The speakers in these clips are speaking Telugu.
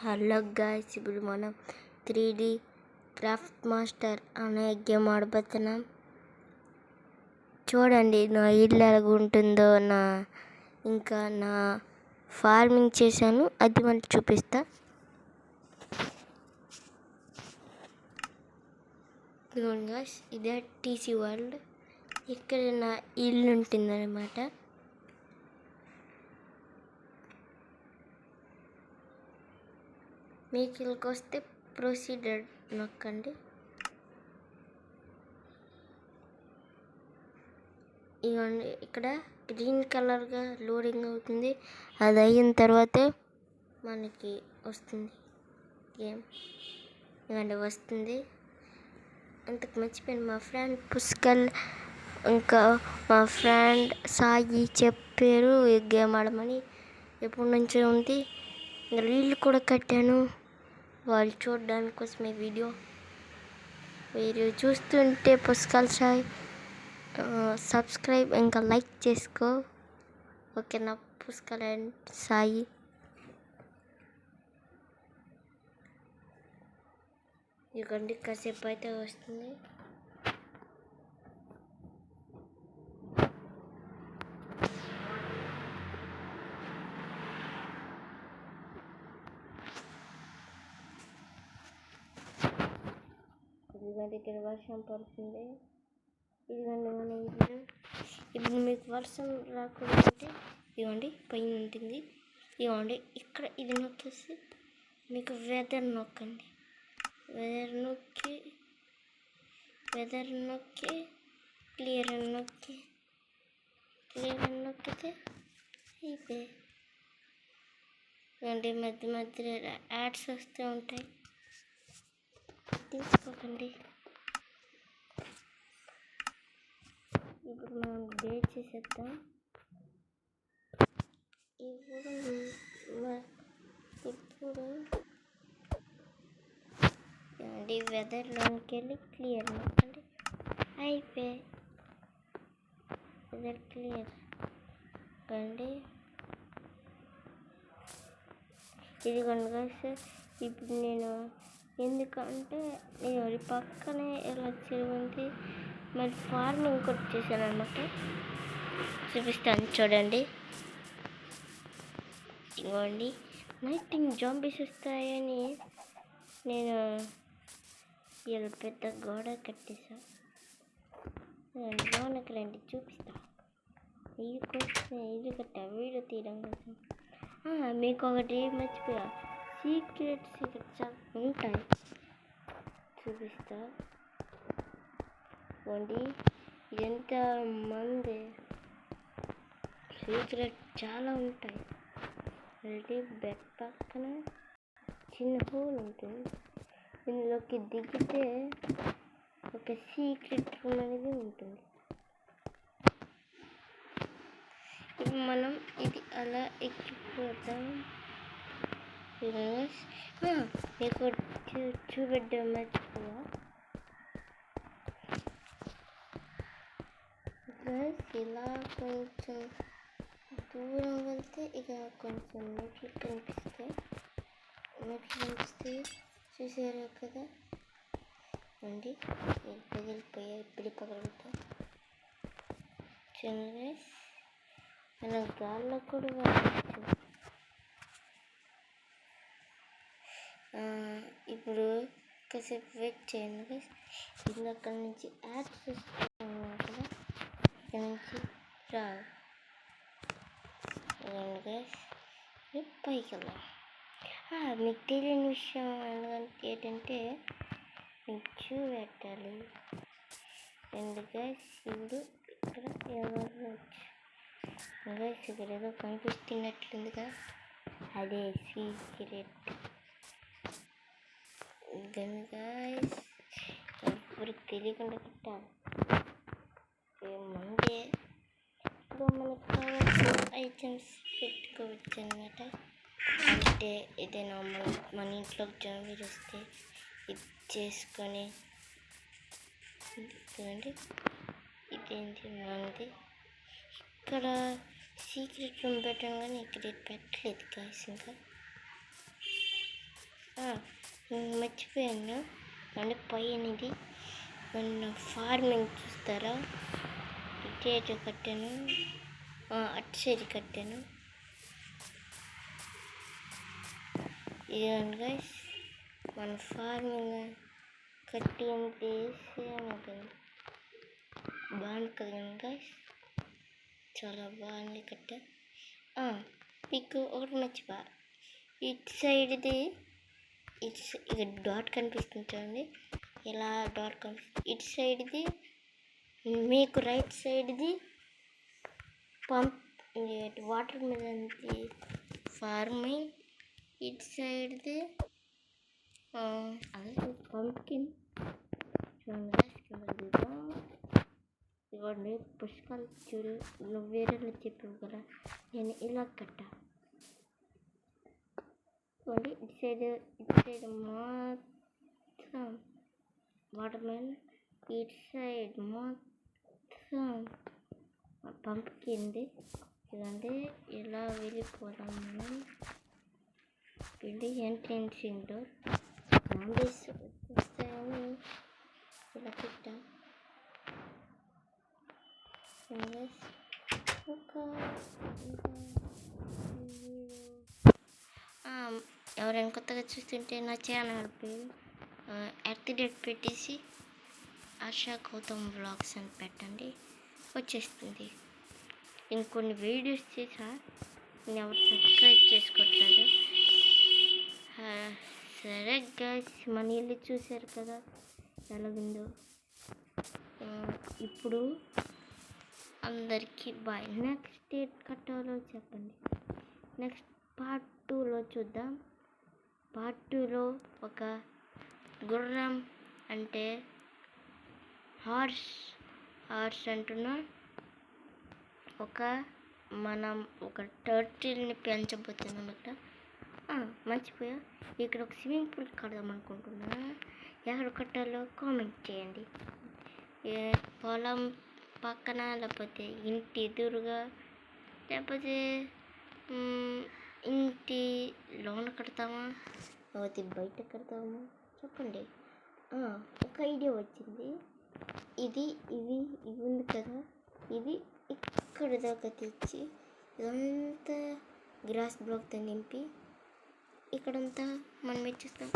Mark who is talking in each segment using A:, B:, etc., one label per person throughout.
A: హలో గాయ్స్, ఇప్పుడు మనం 3D క్రాఫ్ట్ మాస్టర్ అనే గేమ్ ఆడబోతున్నాం. చూడండి నా ఇల్లు ఎలాగ ఉంటుందో, ఇంకా నా ఫార్మింగ్ చేశాను, అది మనకి చూపిస్తా. ఇదిగోండి గాయ్స్, ఇదే టీసీ వరల్డ్. ఇక్కడ నా ఇల్లు ఉంటుందన్నమాట. మీకు ఇక్కడికి వస్తే ప్రొసీడర్ నొక్కండి. ఇవ్వండి, ఇక్కడ గ్రీన్ కలర్గా లోడింగ్ అవుతుంది. అది అయిన తర్వాత మనకి వస్తుంది గేమ్. ఇవ్వండి వస్తుంది. అంతకు మర్చిపోయింది, మా ఫ్రెండ్ పుష్కల్ ఇంకా మా ఫ్రెండ్ సాయి చెప్పారు ఈ గేమ్ ఆడమని. ఎప్పటి నుంచో ఉంది. ఇంకా రీల్ కూడా కట్టాను వాళ్ళు చూడడానికి కోసమే వీడియో. మీరు చూస్తుంటే పుష్కల్ సాయి సబ్స్క్రైబ్ ఇంకా లైక్ చేసుకో. ఓకేనా పుష్కల్ అండ్ సాయి. ఇదిగోండి కాసేపు అయితే వస్తుంది. ఇదిగోండి ఇక్కడ వర్షం పడుతుంది. ఇదిగోండి మన ఇల్లు. ఇప్పుడు మీకు వర్షం రాకూడదంటే ఇదిగోండి పైన ఉంటుంది. ఇదిగోండి ఇక్కడ ఇది నొక్కేసి మీకు వెదర్ నొక్కండి. వెదర్ నొక్కి క్లియర్ అని నొక్కితే అయిపోయి. ఇదిగోండి మధ్య మధ్యలో యాడ్స్ వస్తూ ఉంటాయి, తీసుకోకండి. ఇప్పుడు మనం డేట్ చేసేద్దాం. ఇప్పుడు వెదర్లోకి వెళ్ళి క్లియర్ నొక్కండి. అయిపోయి వెదర్ క్లియర్ కండి. ఇదిగోండి గాయ్స్, ఇప్పుడు నేను ఎందుకంటే నేను పక్కనే ఎలా చెరువుంది, మరి ఫార్మింగ్ కూడా చేశాను అనమాట. చూపిస్తాను చూడండి. ఇదిగోండి నైటింగ్ జాంబీస్ వస్తాయని నేను ఇలా పెద్ద గోడ కట్టేసా. లోనకి రండి చూపిస్తా. ఇది కోసం ఇది కట్టా వీడియో తీయడం కోసం. మీకు ఒకటి మర్చిపోయా, సీక్రెట్ చాలా ఉంటాయి, చూపిస్తా. ఇవ్వండి ఎంత మంది సీక్రెట్ చాలా ఉంటాయి. రెడీ బెడ్ పక్కన చిన్న హోల్ ఉంటుంది. ఇందులోకి దిగితే ఒక సీక్రెట్ రూమ్ అనేది ఉంటుంది. ఇప్పుడు మనం ఇది అలా ఎక్కిపోతాం. మీకు చూపెట్టడం మర్చిపోయా. ఇలా కొంచెం దూరం వెళ్తే ఇక కొంచెం మెట్లు కనిపిస్తాయి. చూసారు కదా అండి, పగిలిపోయాయి. ఇప్పుడు పగలుగుతాయి. చూడండి మనం గాల్లో కూడా వెళ్ళచ్చు. ఇప్పుడు కాసేపు వెయిట్ చేయండి. ఇది అక్కడ నుంచి యాడ్స్ వస్తున్నాయి కదా, ఇక్కడ నుంచి రావు. పైకి వెళ్దాం. మీకు తెలియని విషయం ఏంటంటే మీకు చూపెట్టాలి. ఎందుకంటే ఇప్పుడు ఇక్కడ ఎవరు ఇక్కడ ఏదో కనిపిస్తున్నట్లుందిగా, అదే సీక్రెట్. గాయ్స్ ఇప్పుడు తెలియకుండా పెట్టాలి. ముందే ఇప్పుడు మనకు కావాల్సిన ఐటమ్స్ పెట్టుకోవచ్చు అన్నమాట. అంటే ఏదైనా మన ఇంట్లోకి జాంబీ వస్తే ఇది చేసుకొని. చూడండి ఇదేంటి మనది. ఇక్కడ సీక్రెట్ రూమ్ పెట్టాను కానీ ఇక్కడ పెట్టలేదు గాయ్స్. ఇంకా మర్చిపోయాను అంటే పైన ఇది ఫార్మింగ్ చూస్తారా, ఇటు కట్టాను, అటు సైడ్ కట్టాను. ఇదిగోండి గైస్ మన ఫార్మింగ్ కట్టిన ప్లేస్ బాగుంది కదండి గైస్, చాలా బాగుంది కట్టా. మీకు ఒకటి మర్చిపో, ఇటు సైడ్ది ఇక డాట్ కనిపిస్తుంది చూడండి, ఇలా డాట్ కనిపిస్తుంది. ఇటు సైడ్ది మీకు రైట్ సైడ్ది పంప్ వాటర్ మిలన్ది ఫార్మింగ్, ఇటు సైడ్ది అదే పంప్కిన్ చూడండి. ఇవ్వండి పుష్కలు చూడు, నువ్వు వేరేలో చెప్పావు కదా, నేను ఇలా కట్టా. ఇవ్వండి ఇటు సైడ్ మొత్తం వాటర్ మెలన్, ఇటు సైడ్ మొత్తం పంప్కిన్ది. ఇదంటే ఇలా వెళ్ళిపోదాం మనం, వెళ్ళి ఎంట్రెన్సింగ్ డోర్ వస్తాయని ఇలా పెట్టాం. ఎవరైనా కొత్తగా చూస్తుంటే నా ఛానల్ పేరు యాక్టివేట్ పెట్టేసి ఆశా గౌతమ్ వ్లాగ్స్ అని పెట్టండి, వచ్చేస్తుంది. ఇంకొన్ని వీడియోస్ చేసా, నేను ఎవరు సబ్స్క్రైబ్ చేసుకోవట్లేదు. సరే గైస్, మన ఇల్లు చూశారు కదా ఎలాగుందో. ఇప్పుడు అందరికీ బాయ్. నెక్స్ట్ డేట్ కట్టాలో చెప్పండి, నెక్స్ట్ పార్ట్ 2లో చూద్దాం. పార్ట్ 2లో ఒక గుర్రం అంటే హార్స్ అంటున్నా, మనం ఒక టర్టిల్ని పెంచబోతున్నాం అన్నమాట. మర్చిపోయా, ఇక్కడ ఒక స్విమ్మింగ్ పూల్ కడదాం అనుకుంటున్నా. ఎక్కడ కట్టాలో కామెంట్ చేయండి. పొలం పక్కన, లేకపోతే ఇంటి ఎదురుగా, లేకపోతే ఇంటి లోన కడతామా, లేకపోతే బయట కడతామా చెప్పండి. ఒక ఐడియా వచ్చింది. ఇది ఉంది కదా, ఇది ఇక్కడ దాకా తెచ్చి ఇదంతా గ్రాస్ బ్లాక్తో నింపి ఇక్కడంతా మనం ఇచ్చేస్తాం.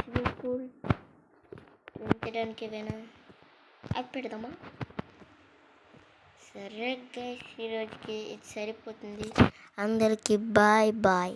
A: స్విమ్మింగ్ పూల్ పెంచడానికి ఏదైనా అది పెడదామా? సరే గైస్, ఈరోజుకి ఇది సరిపోతుంది. అందరికీ బాయ్.